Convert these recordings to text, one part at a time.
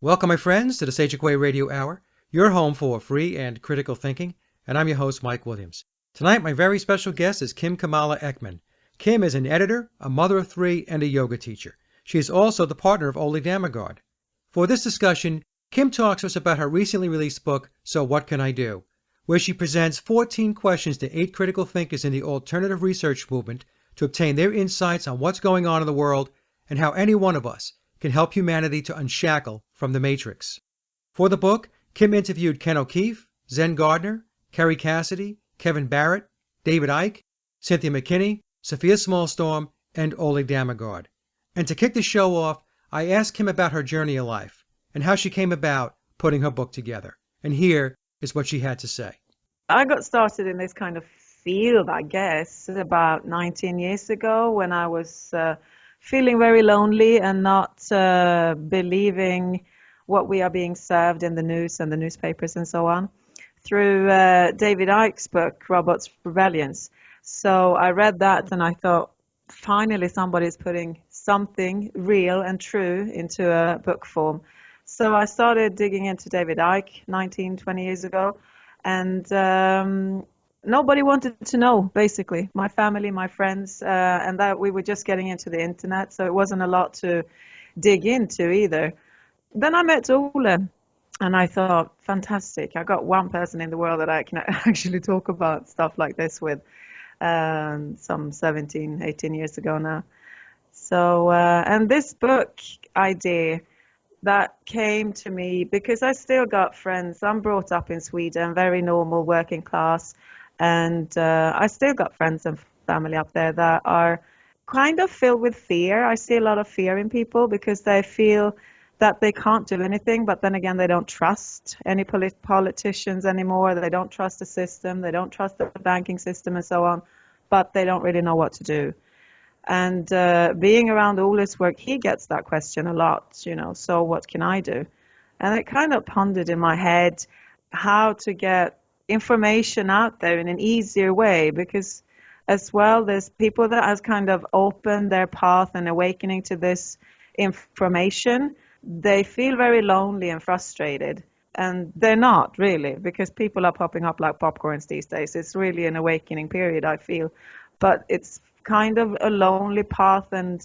Welcome, my friends, to the Quay Radio Hour, your home for free and critical thinking, and I'm your host, Mike Williams. Tonight, my very special guest is Kim Kamala Ekman. Kim is an editor, a mother of three, and a yoga teacher. She is also the partner of Ole Dammegard. For this discussion, Kim talks to us about her recently released book, So What Can I Do?, where she presents 14 questions to 8 critical thinkers in the alternative research movement to obtain their insights on what's going on in the world and how any one of us can help humanity to unshackle from the matrix. For the book, Kim interviewed Ken O'Keefe, Zen Gardner, Kerry Cassidy, Kevin Barrett, David Icke, Cynthia McKinney, Sofia Smallstorm, and Ole Dammegard. And to kick the show off, I asked Kim about her journey of life and how she came about putting her book together. And here is what she had to say. I got started in this kind of field, I guess, about 19 years ago when I was feeling very lonely and not believing what we are being served in the news and the newspapers and so on, through David Icke's book, Robots Rebellions. So I read that and I thought, finally somebody's putting something real and true into a book form. So I started digging into David Icke 20 years ago, and nobody wanted to know, basically. My family, my friends, and that we were just getting into the internet, so it wasn't a lot to dig into either. Then I met Ole, and I thought, fantastic, I got one person in the world that I can actually talk about stuff like this with, some 17, 18 years ago now. So, and this book idea, that came to me because I still got friends. I'm brought up in Sweden, very normal working class, and I still got friends and family up there that are kind of filled with fear. I see a lot of fear in people because they feel that they can't do anything, but then again, they don't trust any politicians anymore. They don't trust the system. They don't trust the banking system and so on, but they don't really know what to do. And being around Ole's work, he gets that question a lot, so what can I do? And it kind of pondered in my head how to get information out there in an easier way, because as well, there's people that has kind of opened their path and awakening to this information. They feel very lonely and frustrated, and they're not really, because people are popping up like popcorns these days. It's really an awakening period, I feel, but it's kind of a lonely path and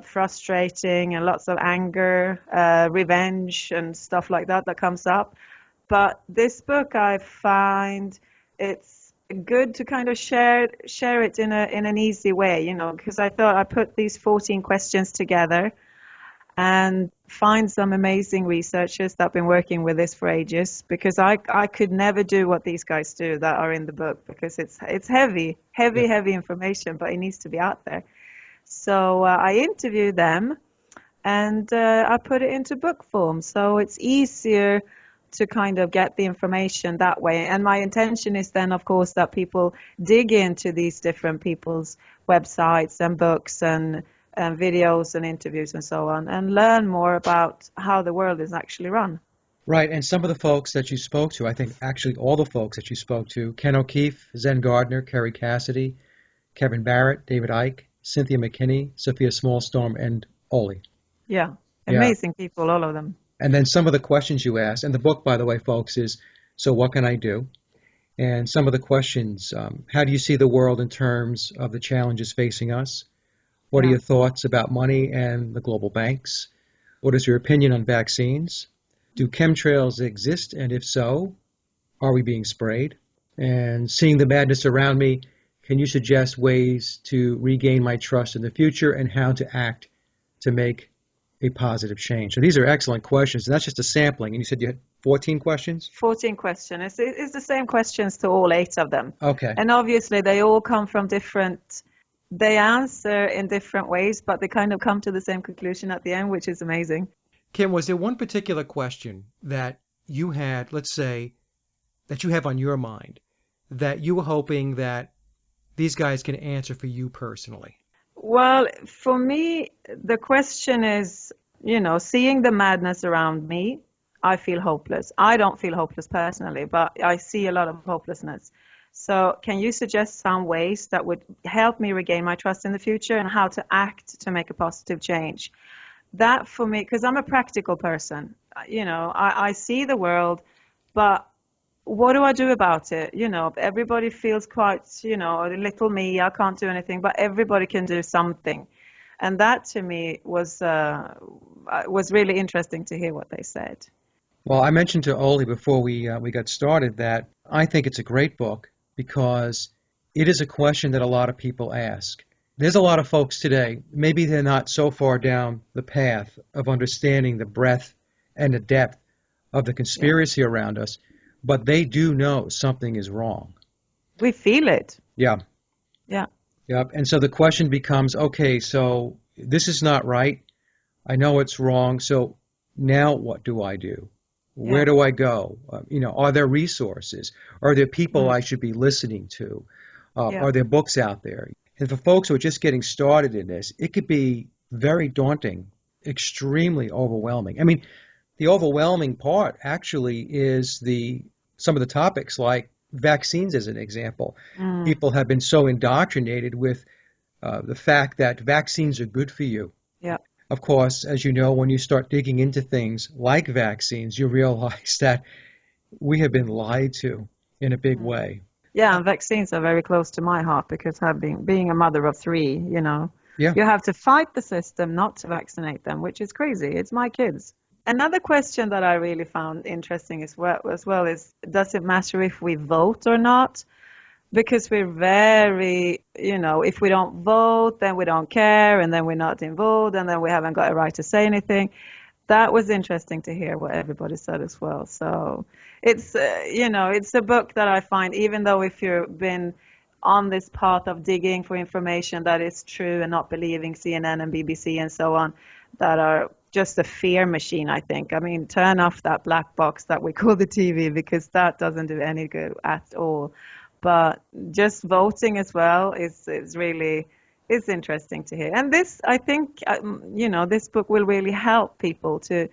frustrating and lots of anger, revenge and stuff like that comes up. But this book, I find it's good to kind of share it in an easy way, because I thought I put these 14 questions together and find some amazing researchers that have been working with this for ages, because I could never do what these guys do that are in the book, because it's heavy information, but it needs to be out there. So I interviewed them and I put it into book form, so it's easier to kind of get the information that way. And my intention is then, of course, that people dig into these different people's websites and books and videos and interviews and so on, and learn more about how the world is actually run. Right, and some of the folks that you spoke to, I think actually all the folks that you spoke to, Ken O'Keefe, Zen Gardner, Kerry Cassidy, Kevin Barrett, David Icke, Cynthia McKinney, Sofia Smallstorm, and Ole. Yeah, amazing people, all of them. And then some of the questions you asked, and the book, by the way, folks, is So What Can I Do? And some of the questions, how do you see the world in terms of the challenges facing us? What are your thoughts about money and the global banks? What is your opinion on vaccines? Do chemtrails exist? And if so, are we being sprayed? And seeing the madness around me, can you suggest ways to regain my trust in the future and how to act to make a positive change? So these are excellent questions. And that's just a sampling. And you said you had 14 questions? 14 questions. It's the same questions to all 8 of them. Okay. And obviously they all come from different... They answer in different ways, but they kind of come to the same conclusion at the end, which is amazing. Kim, was there one particular question that you had, let's say, that you have on your mind that you were hoping that these guys can answer for you personally? Well, for me, the question is, seeing the madness around me, I feel hopeless. I don't feel hopeless personally, but I see a lot of hopelessness. So can you suggest some ways that would help me regain my trust in the future and how to act to make a positive change? that for me, because I'm a practical person, I see the world, but what do I do about it? Everybody feels quite, a little me, I can't do anything, but everybody can do something. And that to me was really interesting to hear what they said. Well, I mentioned to Ole before we got started that I think it's a great book because it is a question that a lot of people ask. There's a lot of folks today, maybe they're not so far down the path of understanding the breadth and the depth of the conspiracy around us, but they do know something is wrong. We feel it. Yeah. Yeah. Yep. And so the question becomes, okay, so this is not right. I know it's wrong. So now what do I do? Where do I go? Are there resources? Are there people I should be listening to? Are there books out there? And for folks who are just getting started in this, it could be very daunting, extremely overwhelming. I mean, the overwhelming part actually is some of the topics like vaccines as an example. People have been so indoctrinated with the fact that vaccines are good for you. Yeah. Of course, as you know, when you start digging into things like vaccines, you realize that we have been lied to in a big way. Yeah, and vaccines are very close to my heart because being a mother of three, you have to fight the system not to vaccinate them, which is crazy. It's my kids. Another question that I really found interesting as well is, does it matter if we vote or not? Because we're very, if we don't vote, then we don't care, and then we're not involved, and then we haven't got a right to say anything. That was interesting to hear what everybody said as well. So it's, it's a book that I find, even though if you've been on this path of digging for information that is true and not believing CNN and BBC and so on, that are just a fear machine, I think. I mean, turn off that black box that we call the TV, because that doesn't do any good at all. But just voting as well is really is interesting to hear. And this, I think, this book will really help people to,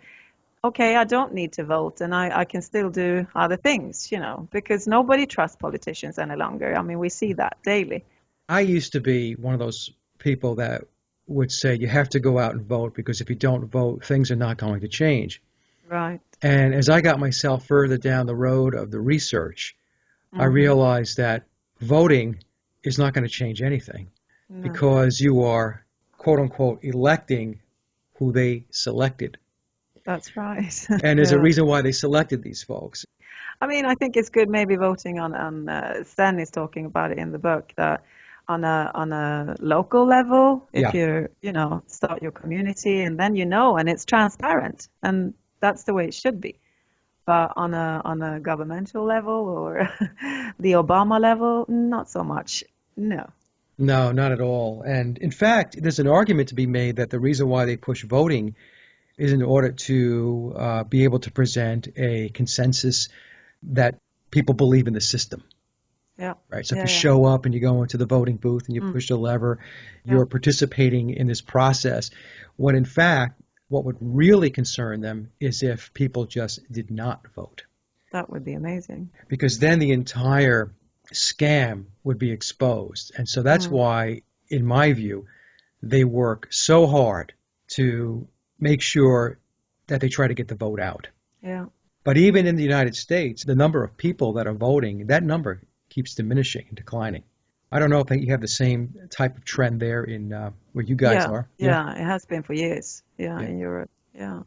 okay, I don't need to vote and I can still do other things, because nobody trusts politicians any longer. I mean, we see that daily. I used to be one of those people that would say you have to go out and vote because if you don't vote, things are not going to change. Right. And as I got myself further down the road of the research, I realized that voting is not going to change anything because you are, quote unquote, electing who they selected. That's right. And there's a reason why they selected these folks. I mean, I think it's good maybe voting on Sten is talking about it in the book, that on a local level, if you start your community and then and it's transparent, and that's the way it should be. But on a governmental level or the Obama level, not so much. No. No, not at all. And in fact, there's an argument to be made that the reason why they push voting is in order to be able to present a consensus that people believe in the system. Yeah. Right. So if you show up and you go into the voting booth and you push the lever, you're participating in this process. When in fact, what would really concern them is if people just did not vote. That would be amazing. Because then the entire scam would be exposed. And so that's why, in my view, they work so hard to make sure that they try to get the vote out. Yeah. But even in the United States, the number of people that are voting, that number keeps diminishing and declining. I don't know if you have the same type of trend there in where you guys are. Yeah, it has been for years. Yeah, in Europe. Yeah.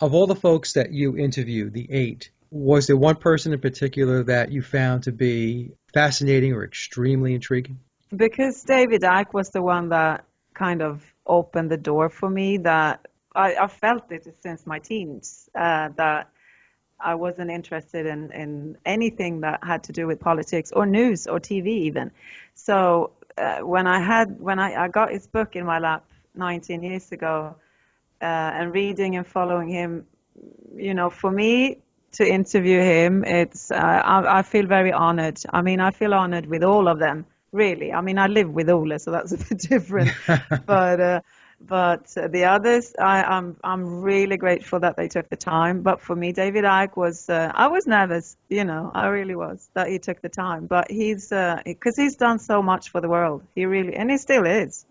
Of all the folks that you interviewed, the 8, was there one person in particular that you found to be fascinating or extremely intriguing? Because David Icke was the one that kind of opened the door for me, that I felt it since my teens, that I wasn't interested in anything that had to do with politics or news or TV even. So when I got his book in my lap 19 years ago, and reading and following him, for me to interview him, it's I feel very honored. I mean, I feel honored with all of them, really. I mean, I live with Ole, so that's a bit different. But the others, I'm really grateful that they took the time. But for me, David Icke was, I was nervous, I really was, that he took the time. But because he's done so much for the world, and he still is.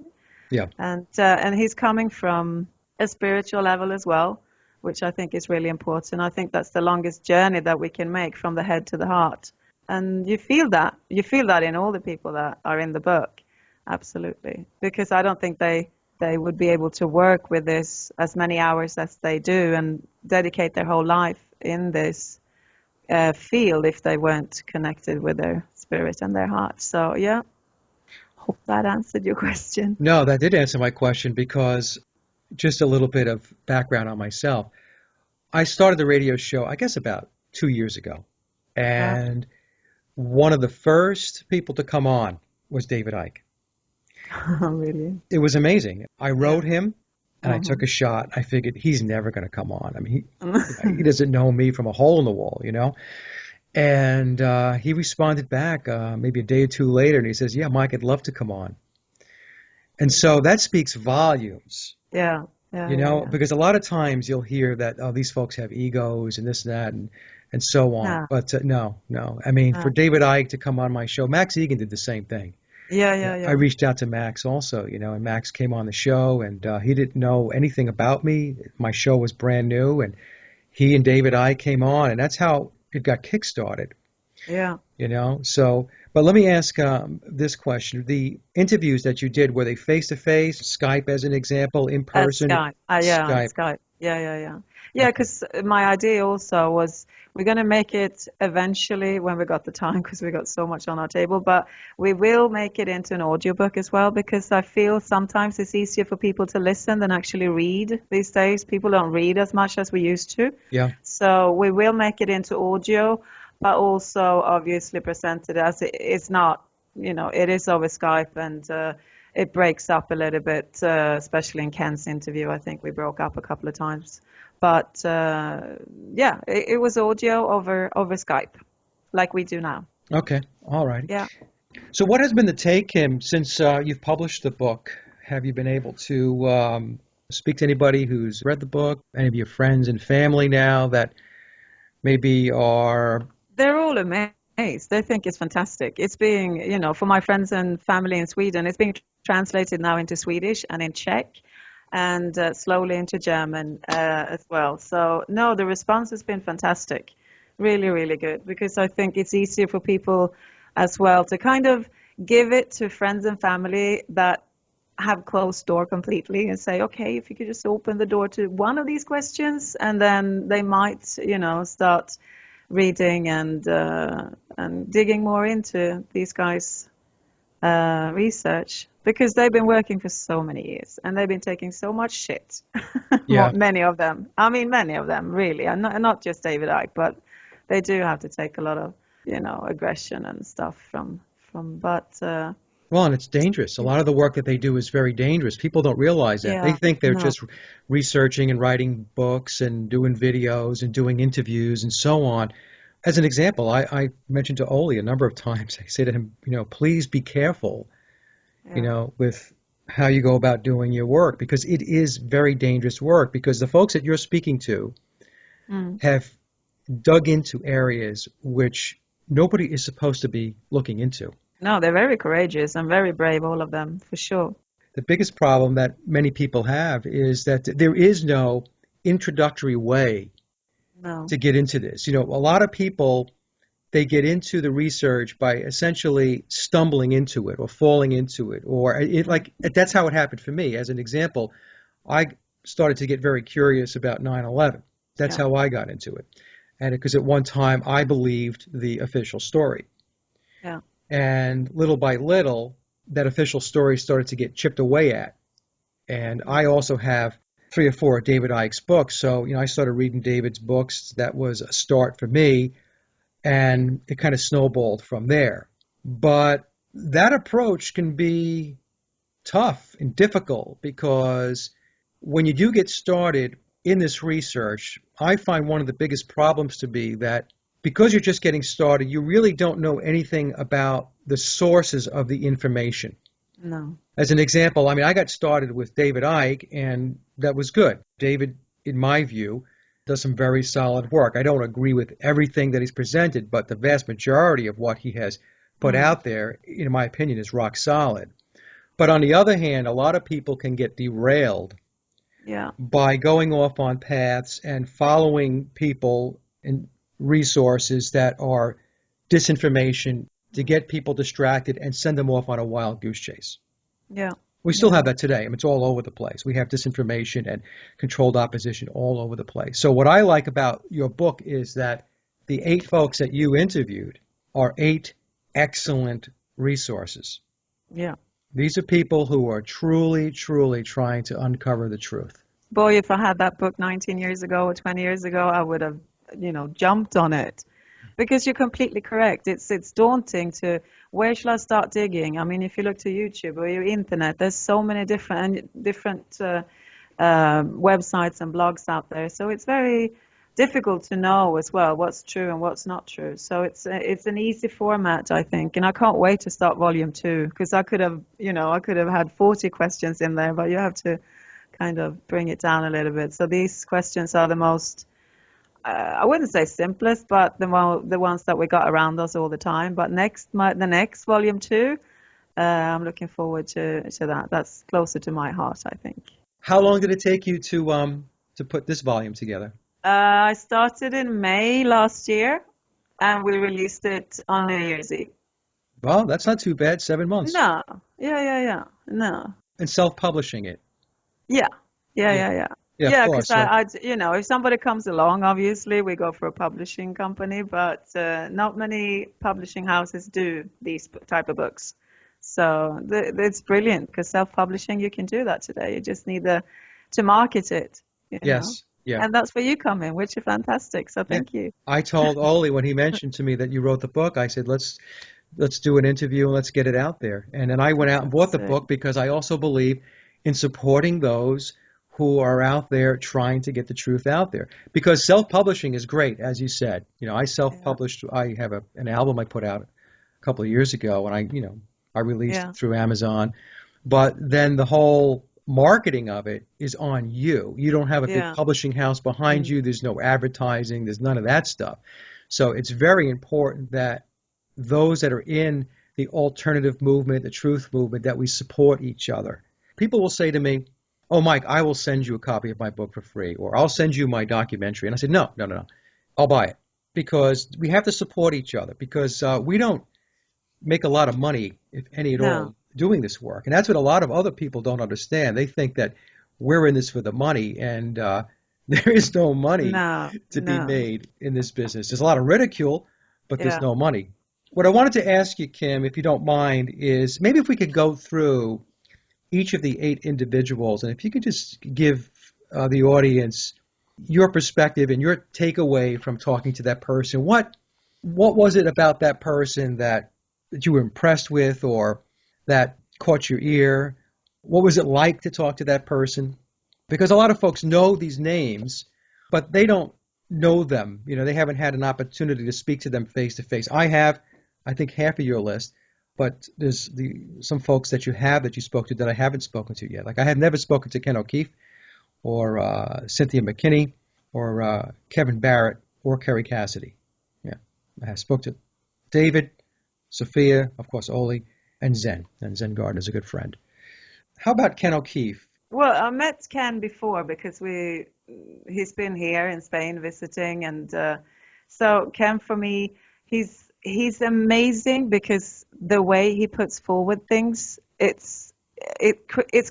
Yeah. And he's coming from a spiritual level as well, which I think is really important. I think that's the longest journey that we can make from the head to the heart. And you feel that. You feel that in all the people that are in the book. Absolutely. Because I don't think they would be able to work with this as many hours as they do and dedicate their whole life in this field if they weren't connected with their spirit and their heart. So, yeah, hope that answered your question. No, that did answer my question, because just a little bit of background on myself. I started the radio show, I guess, about 2 years ago. And one of the first people to come on was David Icke. Oh, really? It was amazing. I wrote him, and I took a shot. I figured he's never going to come on. I mean, he doesn't know me from a hole in the wall, you know? And he responded back maybe a day or two later, and he says, yeah, Mike, I'd love to come on. And so that speaks volumes. Yeah. You know, because a lot of times you'll hear that, oh, these folks have egos and this and that and so on. No. But no. I mean, for David Icke to come on my show, Max Egan did the same thing. Yeah. I reached out to Max also, you know, and Max came on the show, and he didn't know anything about me. My show was brand new, and he and David Icke came on, and that's how it got kickstarted. Yeah. You know, so, but let me ask this question. The interviews that you did, were they face-to-face, Skype as an example, in person? Skype. Skype. Yeah, because my idea also was we're going to make it eventually when we got the time, because we got so much on our table, but we will make it into an audiobook as well, because I feel sometimes it's easier for people to listen than actually read these days. People don't read as much as we used to. Yeah. So we will make it into audio, but also obviously presented as it's not, you know, it is over Skype, and it breaks up a little bit, especially in Ken's interview. I think we broke up a couple of times. But yeah, it was audio over Skype, like we do now. Okay, all right. Yeah. So what has been the take, Kim, since you've published the book? Have you been able to speak to anybody who's read the book, any of your friends and family now that maybe are... They're all amazed. They think it's fantastic. It's being, you know, for my friends and family in Sweden, it's being translated now into Swedish and in Czech, and slowly into German as well. So, no, the response has been fantastic. Really, really good, because I think it's easier for people as well to kind of give it to friends and family that have closed door completely and say, okay, if you could just open the door to one of these questions, and then they might, you know, start reading and digging more into these guys' research, because they've been working for so many years and they've been taking so much shit. Yeah. Many of them. I mean, many of them, really. And not just David Icke, but they do have to take a lot of, you know, aggression and stuff from. But well, and it's dangerous. A lot of the work that they do is very dangerous. People don't realize that. Yeah, they think they're no. just researching and writing books and doing videos and doing interviews and so on. As an example, I mentioned to Ole a number of times, I say to him, you know, please be careful, you know, with how you go about doing your work, because it is very dangerous work, because the folks that you're speaking to have dug into areas which nobody is supposed to be looking into. No, they're very courageous and very brave, all of them, for sure. The biggest problem that many people have is that there is no introductory way to get into this. You know, a lot of people, they get into the research by essentially stumbling into it or falling into it, or that's how it happened for me. As an example, I started to get very curious about 9/11. That's how I got into it. And because at one time I believed the official story. Yeah. And little by little, that official story started to get chipped away at. And I also have 3 or 4 of David Icke's books. So, you know, I started reading David's books. That was a start for me. And it kind of snowballed from there. But that approach can be tough and difficult, because when you do get started in this research, I find one of the biggest problems to be that because you're just getting started, you really don't know anything about the sources of the information. No. As an example, I mean, I got started with David Icke, and that was good. David, in my view, does some very solid work. I don't agree with everything that he's presented, but the vast majority of what he has put out there, in my opinion, is rock solid. But on the other hand, a lot of people can get derailed Yeah. by going off on paths and following people and resources that are disinformation to get people distracted and send them off on a wild goose chase. Yeah. We still Yeah. have that today. I mean, it's all over the place. We have disinformation and controlled opposition all over the place. So what I like about your book is that the 8 folks that you interviewed are 8 excellent resources. Yeah. These are people who are truly, truly trying to uncover the truth. Boy, if I had that book 19 years ago or 20 years ago, I would have, jumped on it. Because you're completely correct. It's daunting to where shall I start digging? I mean, if you look to YouTube or your internet, there's so many different websites and blogs out there. So it's very difficult to know as well what's true and what's not true. So it's an easy format, I think, and I can't wait to start volume 2 because I could have had 40 questions in there, but you have to kind of bring it down a little bit. So these questions are the most I wouldn't say simplest, but the ones that we got around us all the time. But the next volume 2, I'm looking forward to that. That's closer to my heart, I think. How long did it take you to put this volume together? I started in May last year, and we released it on New Year's Eve. Well, that's not too bad. 7 months. No, yeah, no, And self-publishing it. yeah. Yeah, of Yeah, course. because if somebody comes along, obviously we go for a publishing company, but not many publishing houses do these type of books. So it's brilliant because self-publishing, you can do that today. You just need to market it, Yes. Yeah. And that's where you come in, which is fantastic. So thank you. I told Ole when he mentioned to me that you wrote the book, I said, let's do an interview and let's get it out there. And then I went out and bought the book because I also believe in supporting those who are out there trying to get the truth out there. Because self-publishing is great, as you said. I self-published. I have an album I put out a couple of years ago, and I released it through Amazon. But then the whole marketing of it is on you. You don't have a big publishing house behind you. There's no advertising. There's none of that stuff. So it's very important that those that are in the alternative movement, the truth movement, that we support each other. People will say to me, "Oh, Mike, I will send you a copy of my book for free," or "I'll send you my documentary." And I said, no, I'll buy it, because we have to support each other, because we don't make a lot of money, if any at all, doing this work. And that's what a lot of other people don't understand. They think that we're in this for the money, and there is no money to be made in this business. There's a lot of ridicule, but there's no money. What I wanted to ask you, Kim, if you don't mind, is maybe if we could go through each of the 8 individuals, and if you could just give the audience your perspective and your takeaway from talking to that person. What was it about that person that you were impressed with, or that caught your ear? What was it like to talk to that person? Because a lot of folks know these names, but they don't know them. They haven't had an opportunity to speak to them face to face. I have, I think, half of your list. But there's some folks that you spoke to that I haven't spoken to yet. Like I had never spoken to Ken O'Keefe, or Cynthia McKinney, or Kevin Barrett, or Kerry Cassidy. Yeah, I spoke to David, Sofia, of course, Ole, and Zen. And Zen Gardner's a good friend. How about Ken O'Keefe? Well, I met Ken before because he's been here in Spain visiting, and so Ken, for me, he's amazing because the way he puts forward things, it's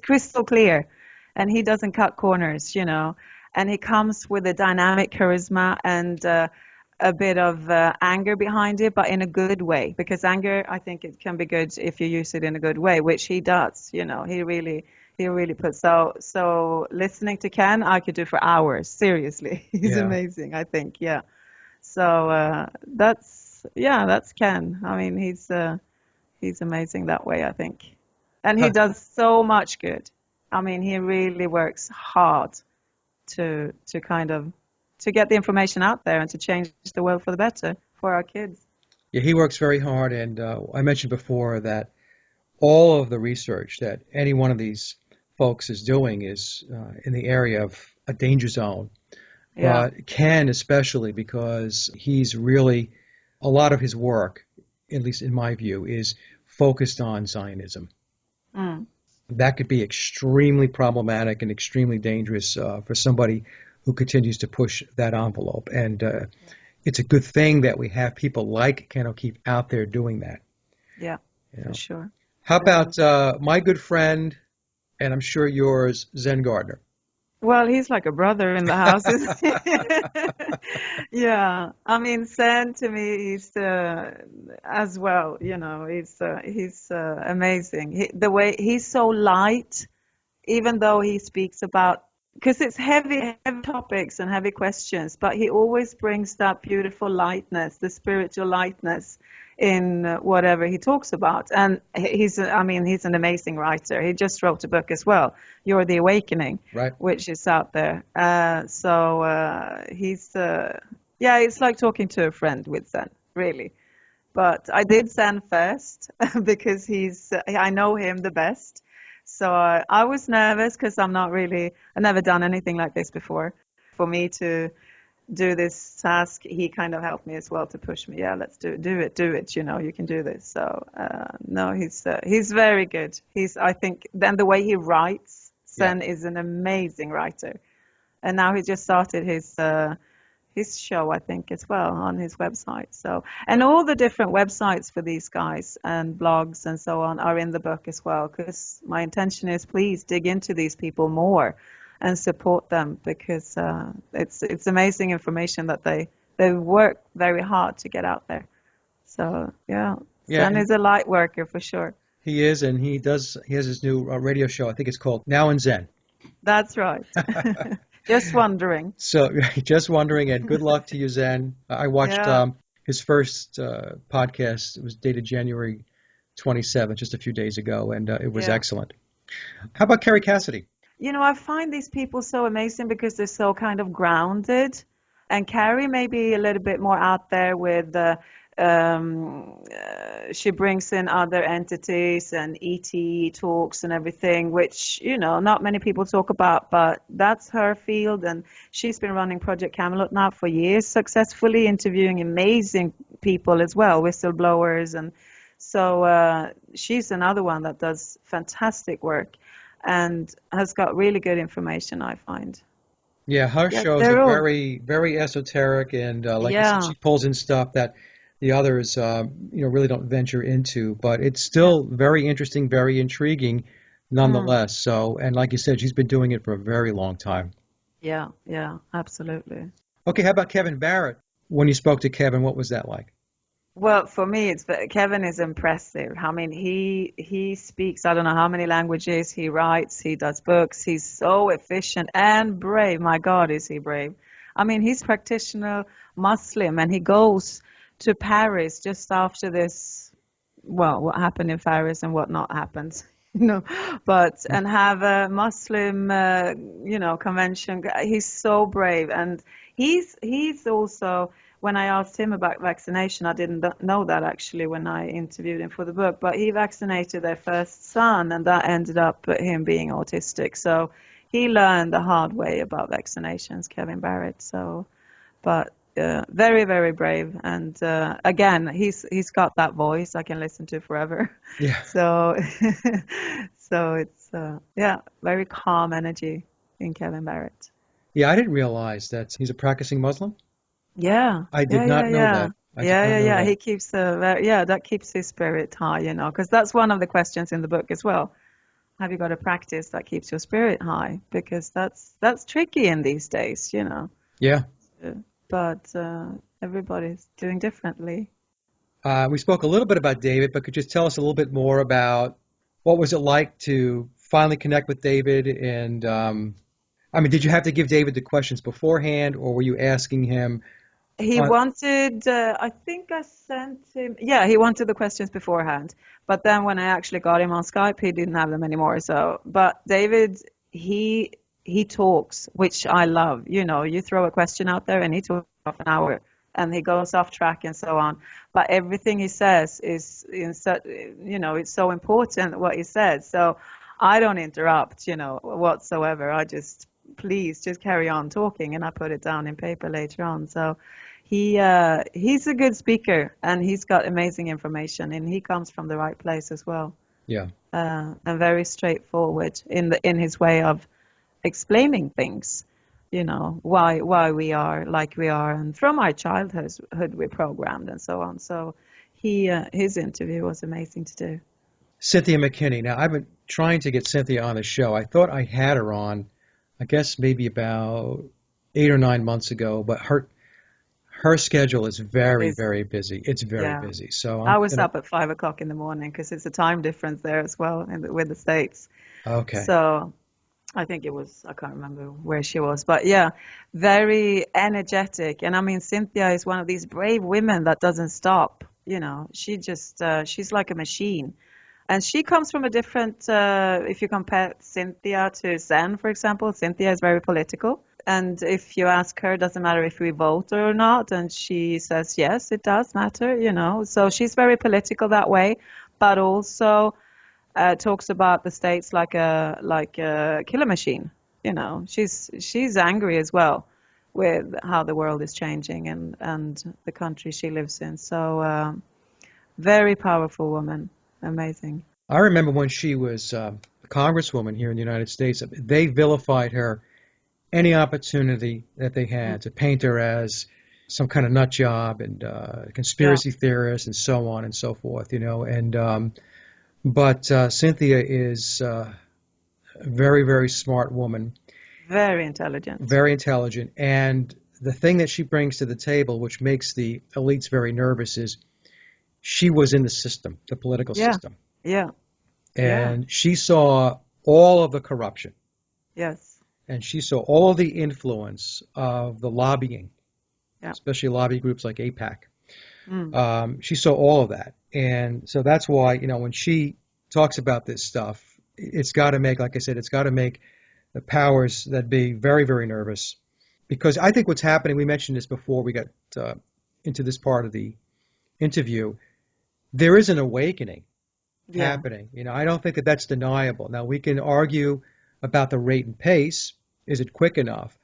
crystal clear, and he doesn't cut corners, and he comes with a dynamic charisma and a bit of anger behind it, but in a good way, because anger, I think it can be good if you use it in a good way, which he does. He really puts. So listening to Ken, I could do for hours, seriously. He's amazing, I think. So that's Ken. I mean, he's amazing that way, I think. And he does so much good. I mean, he really works hard to get the information out there and to change the world for the better for our kids. Yeah, he works very hard, and I mentioned before that all of the research that any one of these folks is doing is in the area of a danger zone. But Ken especially, because he's really, a lot of his work, at least in my view, is focused on Zionism. that could be extremely problematic and extremely dangerous for somebody who continues to push that envelope. And it's a good thing that we have people like Ken O'Keefe out there doing that. Yeah, You for know. sure. How about my good friend, and I'm sure yours, Zen Gardner? Well, he's like a brother in the house, isn't he? Yeah, I mean, Sen to me, he's as well. He's amazing. The way he's so light, even though he speaks about, because it's heavy topics and heavy questions, but he always brings that beautiful lightness, the spiritual lightness in whatever he talks about. And I mean, he's an amazing writer. He just wrote a book as well, You're the Awakening, Right. which is out there. Yeah, it's like talking to a friend with Zen, really. But I did Zen first because I know him the best. So I was nervous because I've never done anything like this before. For me to do this task, he kind of helped me as well to push me. Yeah, let's do it. You can do this. So no, he's very good. I think then the way he writes, Sen is an amazing writer, and now he just started his show, I think, as well on his website. So, and all the different websites for these guys and blogs and so on are in the book as well, because my intention is please dig into these people more and support them, because it's amazing information that they work very hard to get out there. So yeah, Sen is a light worker for sure. He is, and he has his new radio show. I think it's called Now and Zen. That's right. Just wondering. So, just wondering, and good luck to you, Zen. I watched his first podcast. It was dated January 27th, just a few days ago, and it was excellent. How about Kerry Cassidy? I find these people so amazing because they're so kind of grounded. And Kerry may be a little bit more out there with she brings in other entities and ET talks and everything, which, not many people talk about, but that's her field. And she's been running Project Camelot now for years, successfully interviewing amazing people as well, whistleblowers. And so she's another one that does fantastic work and has got really good information, I find. Yeah, her shows are very, very esoteric, and like you said, she pulls in stuff that the others, really don't venture into. But it's still very interesting, very intriguing, nonetheless. So, and like you said, she's been doing it for a very long time. Yeah, absolutely. Okay, how about Kevin Barrett? When you spoke to Kevin, what was that like? Well, for me, Kevin is impressive. I mean, he speaks, I don't know how many languages, he writes, he does books, he's so efficient and brave. My God, is he brave. I mean, he's practitioner Muslim, and he goes to Paris just after this, well, what happened in Paris and what not happened, and have a Muslim, convention. He's so brave, and he's also. When I asked him about vaccination, I didn't know that actually when I interviewed him for the book, but he vaccinated their first son, and that ended up him being autistic. So he learned the hard way about vaccinations, Kevin Barrett. So, but very, very brave. And again, he's got that voice I can listen to forever. Yeah. So, so it's, very calm energy in Kevin Barrett. Yeah, I didn't realize that he's a practicing Muslim. Yeah. I did not know that. Yeah. He keeps that keeps his spirit high, because that's one of the questions in the book as well. Have you got a practice that keeps your spirit high? Because that's tricky in these days, Yeah. But everybody's doing differently. We spoke a little bit about David, but could you tell us a little bit more about what was it like to finally connect with David? And did you have to give David the questions beforehand, or were you asking him? He wanted, I think I sent him, he wanted the questions beforehand. But then when I actually got him on Skype, he didn't have them anymore. So, but David, he talks, which I love. You throw a question out there and he talks for an hour and he goes off track and so on. But everything he says is, it's so important what he says. So I don't interrupt, whatsoever. Please just carry on talking, and I put it down in paper later on. So he's a good speaker, and he's got amazing information, and he comes from the right place as well. Yeah. and very straightforward in his way of explaining things. Why we are like we are, and from our childhood we're programmed and so on. So his interview was amazing to do. Cynthia McKinney. Now, I've been trying to get Cynthia on the show. I thought I had her on, I guess maybe about 8 or 9 months ago, but her schedule is very, very busy. It's very busy. So I was up at 5 o'clock in the morning because it's a time difference there as well with the States. Okay. So I think I can't remember where she was, but yeah, very energetic. And I mean, Cynthia is one of these brave women that doesn't stop. She's like a machine. And she comes from a different, if you compare Cynthia to Zen, for example, Cynthia is very political. And if you ask her, doesn't matter if we vote or not, and she says, yes, it does matter, So she's very political that way, but also talks about the States like a killer machine. She's angry as well with how the world is changing and the country she lives in. So very powerful woman. Amazing. I remember when she was a congresswoman here in the United States, they vilified her any opportunity that they had to paint her as some kind of nut job and conspiracy theorist and so on and so forth, But Cynthia is a very, very smart woman. Very intelligent. Very intelligent. And the thing that she brings to the table, which makes the elites very nervous, is she was in the system, the political system. Yeah. And she saw all of the corruption. Yes. And she saw all of the influence of the lobbying, especially lobby groups like AIPAC. She saw all of that. And so that's why, when she talks about this stuff, it's got to make, like I said, it's got to make the powers that be very, very nervous. Because I think what's happening, we mentioned this before we got into this part of the interview, there is an awakening happening. I don't think that that's deniable. Now, we can argue about the rate and pace. Is it quick enough?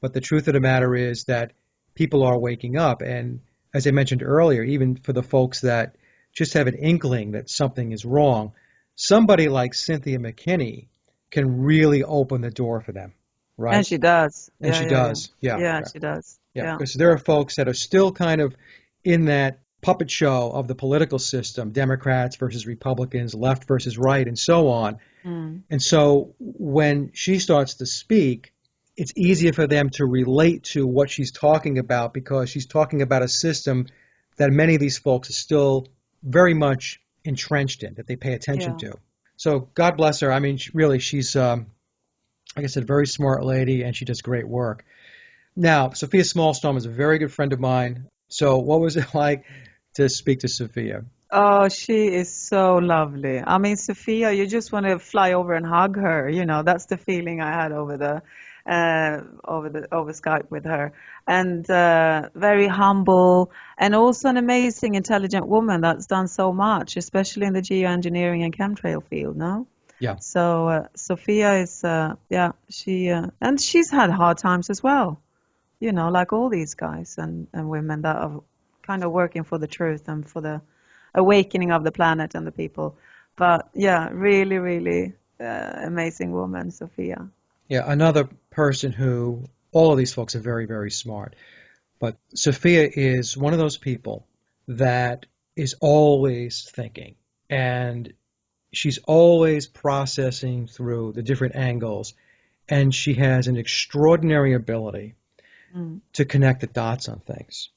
But the truth of the matter is that people are waking up. And as I mentioned earlier, even for the folks that just have an inkling that something is wrong, somebody like Cynthia McKinney can really open the door for them, right? And she does. And she does. Yeah, she does. Yeah, because there are folks that are still kind of in that puppet show of the political system, Democrats versus Republicans, left versus right, and so on. And so when she starts to speak, it's easier for them to relate to what she's talking about because she's talking about a system that many of these folks are still very much entrenched in, that they pay attention to. So God bless her. I mean, really, she's, like I said, a very smart lady, and she does great work. Now, Sofia Smallstorm is a very good friend of mine. So what was it like to speak to Sofia? Oh, she is so lovely. I mean, Sofia, you just want to fly over and hug her. That's the feeling I had over Skype with her. And very humble, and also an amazing, intelligent woman that's done so much, especially in the geoengineering and chemtrail field. No. Yeah. So Sofia is, and she's had hard times as well. Like all these guys and women that are kind of working for the truth and for the awakening of the planet and the people. But yeah, really, really amazing woman, Sofia. Yeah, another person who, all of these folks are very, very smart. But Sofia is one of those people that is always thinking. And she's always processing through the different angles. And she has an extraordinary ability to connect the dots on things.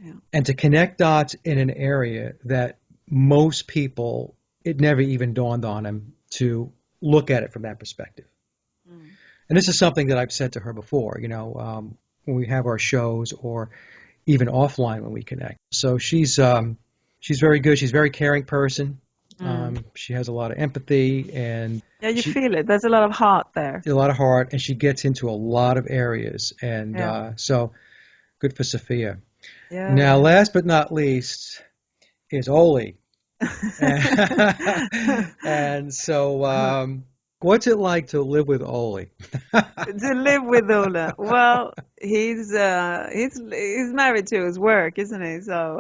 Yeah. And to connect dots in an area that most people, it never even dawned on them to look at it from that perspective. And this is something that I've said to her before, when we have our shows or even offline when we connect. So she's very good. She's a very caring person. She has a lot of empathy and you feel it. There's a lot of heart there. A lot of heart, and she gets into a lot of areas. And so good for Sofia. Yeah. Now, last but not least is Ole. And so What's it like to live with Ole? To live with Ole. Well, he's married to his work, isn't he? So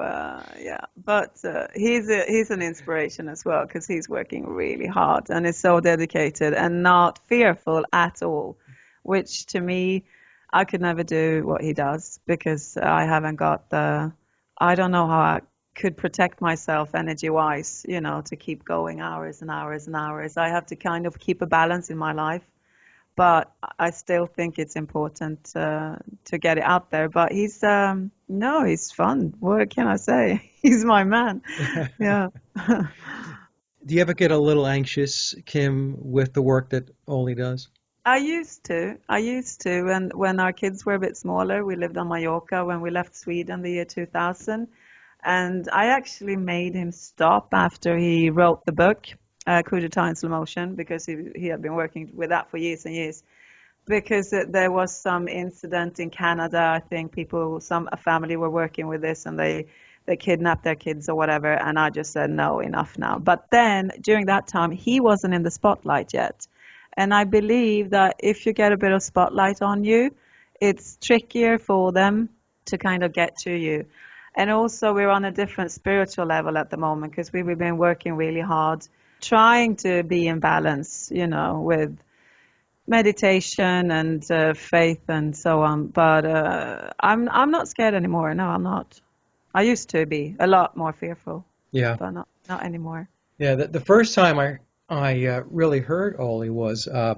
yeah, but he's an inspiration as well because he's working really hard and is so dedicated and not fearful at all, which to me, I could never do what he does because I haven't got the. I don't know how I could protect myself energy-wise, to keep going hours and hours and hours. I have to kind of keep a balance in my life, but I still think it's important to get it out there. But he's no, he's fun. What can I say? He's my man. Yeah. Do you ever get a little anxious, Kim, with the work that Ole does? I used to. And when our kids were a bit smaller, we lived on Mallorca when we left Sweden the year 2000. And I actually made him stop after he wrote the book, Coup d'etat in slow motion, because he had been working with that for years and years. Because there was some incident in Canada, I think a family were working with this and they kidnapped their kids or whatever. And I just said, no, enough now. But then during that time, he wasn't in the spotlight yet. And I believe that if you get a bit of spotlight on you, it's trickier for them to kind of get to you. And also we're on a different spiritual level at the moment because we've been working really hard trying to be in balance, with meditation and faith and so on. But I'm not scared anymore. No, I'm not. I used to be a lot more fearful. Yeah. But not anymore. Yeah, the first time I really heard Ole was I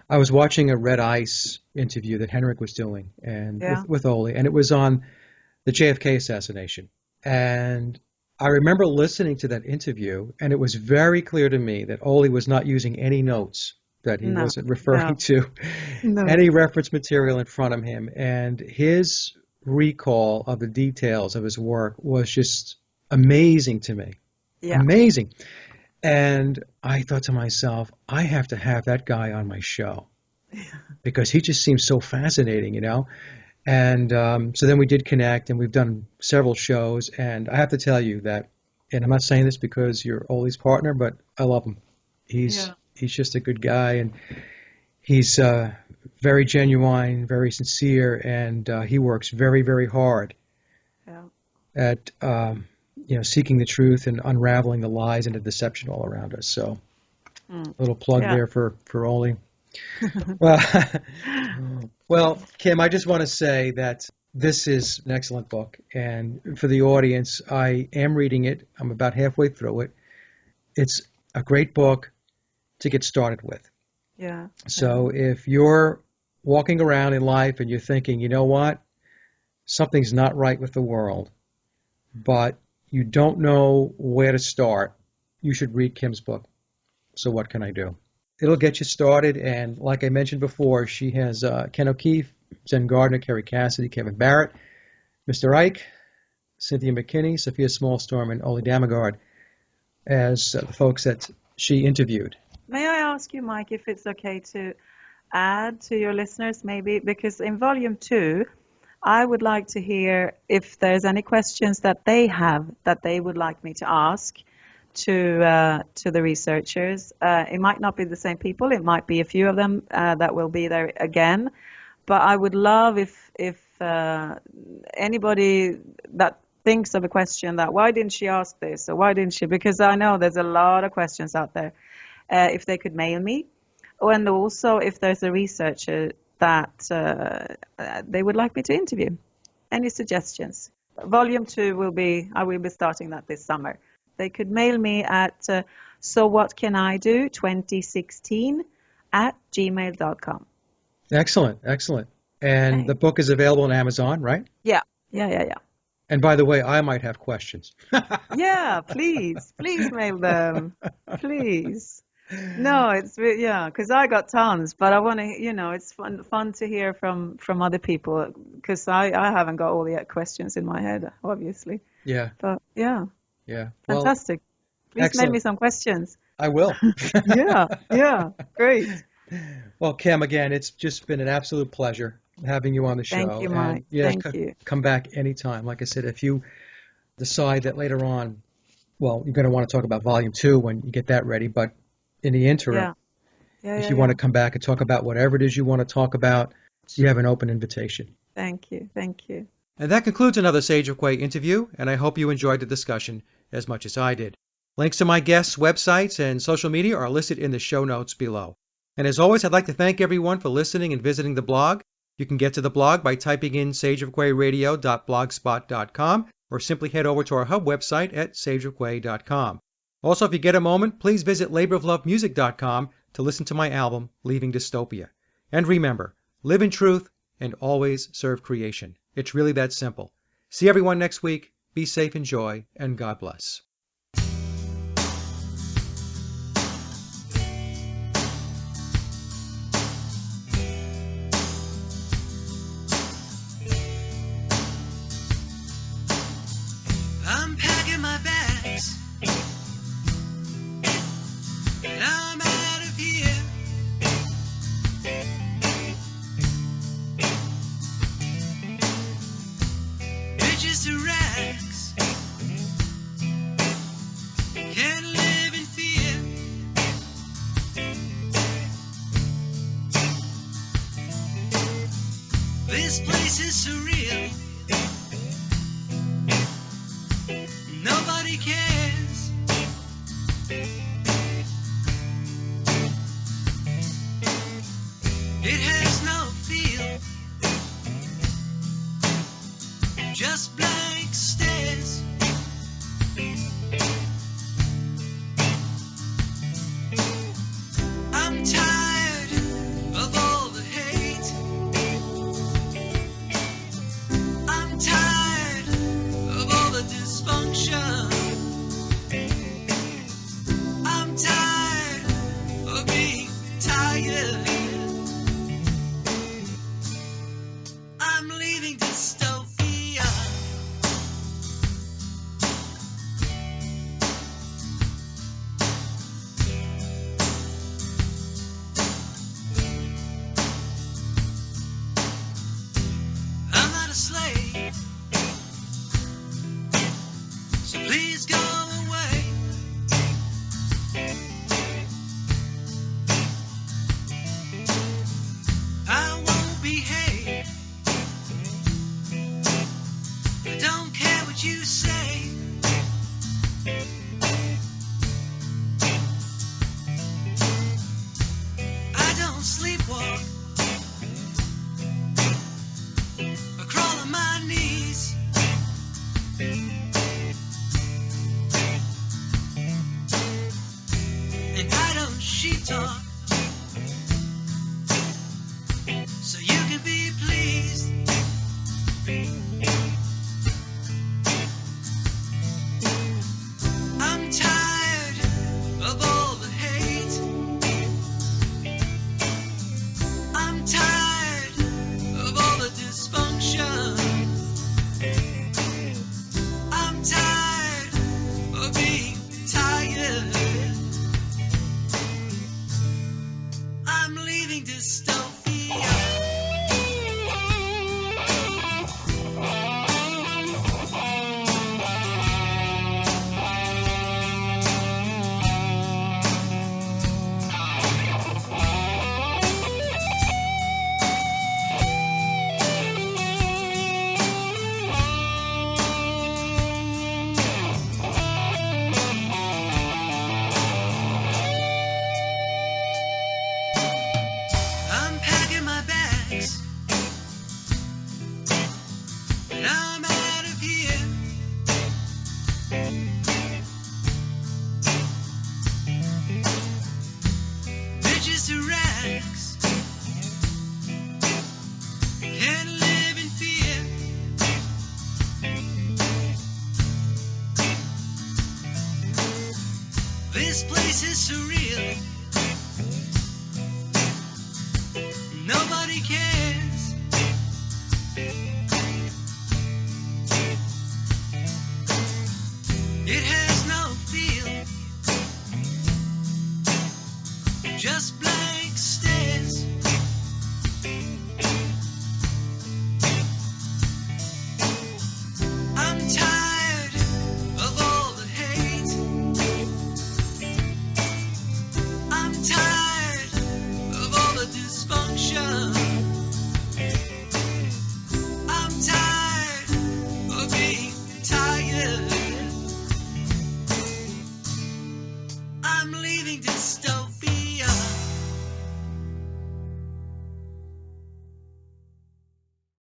was watching a Red Ice interview that Henrik was doing and with Ole, and it was on the JFK assassination. And I remember listening to that interview, and it was very clear to me that Ole was not using any notes, that he wasn't referring to any reference material in front of him. And his recall of the details of his work was just amazing to me. Yeah. Amazing. And I thought to myself, I have to have that guy on my show because he just seems so fascinating, And so then we did connect, and we've done several shows. And I have to tell you that, and I'm not saying this because you're Ole's partner, but I love him. He's just a good guy, and he's very genuine, very sincere, and he works very, very hard at seeking the truth and unraveling the lies and the deception all around us. So, a little plug there for Ole. Well, Kim, I just want to say that this is an excellent book, and for the audience, I am reading it. I'm about halfway through it. It's a great book to get started with. Yeah. So if you're walking around in life and you're thinking, you know what, something's not right with the world, but you don't know where to start, you should read Kim's book. So what can I do? It'll get you started, and like I mentioned before, she has Ken O'Keefe, Zen Gardner, Kerry Cassidy, Kevin Barrett, Mr. Icke, Cynthia McKinney, Sofia Smallstorm, and Ole Dammegard as the folks that she interviewed. May I ask you, Mike, if it's okay to add to your listeners maybe, because in Volume 2, I would like to hear if there's any questions that they have that they would like me to ask to the researchers. It might not be the same people. It might be a few of them that will be there again. But I would love if anybody that thinks of a question that why didn't she ask this or why didn't she? Because I know there's a lot of questions out there. If they could mail me, and also if there's a researcher that they would like me to interview. Any suggestions? Volume 2 I will be starting that this summer. They could mail me at sowhatcanido2016@gmail.com. Excellent. And the book is available on Amazon, right? Yeah. And by the way, I might have questions. Yeah, please mail them. Please. No, it's because I got tons, but I want to, it's fun to hear from other people because I haven't got all the questions in my head, obviously. Yeah. But yeah. Well, fantastic. Please mail me some questions. I will. Yeah, great. Well, Kim, again, it's just been an absolute pleasure having you on the show. Thank you, Mike. And, Thank you. Come back anytime. Like I said, if you decide that later on, well, you're going to want to talk about Volume 2 when you get that ready, but in the interim, If you want to come back and talk about whatever it is you want to talk about, you have an open invitation. Thank you. Thank you. And that concludes another Sage of Quay interview, and I hope you enjoyed the discussion as much as I did. Links to my guests' websites and social media are listed in the show notes below. And as always, I'd like to thank everyone for listening and visiting the blog. You can get to the blog by typing in sageofquayradio.blogspot.com or simply head over to our hub website at sageofquay.com. Also, if you get a moment, please visit laboroflovemusic.com to listen to my album, Leaving Dystopia. And remember, live in truth and always serve creation. It's really that simple. See everyone next week. Be safe, enjoy, and God bless. I'm packing my bags, and I'm out of here. Riches to rags, can't live in fear. This place is surreal. Nobody cares. It has no feel, just blank stares. I'm tired of all the hate. I'm tired of all the dysfunction. I'm tired of being tired. I'm leaving dystopia. I'm not a slave, so please go away. I won't behave. I don't care what you say. I don't sleepwalk. I crawl on my knees. And I don't sheep talk. So you can be pleased. I'm tired of all the hate. I'm tired of all the dysfunction. I'm tired of being tired. I'm leaving dystopia. I'm packing my bags, and I'm out of here. Riches to rags, can't live in fear. This place is surreal. Nobody cares. It has no feel, just blank stares. I'm tired of all the hate. I'm tired I'm leaving to Stoke.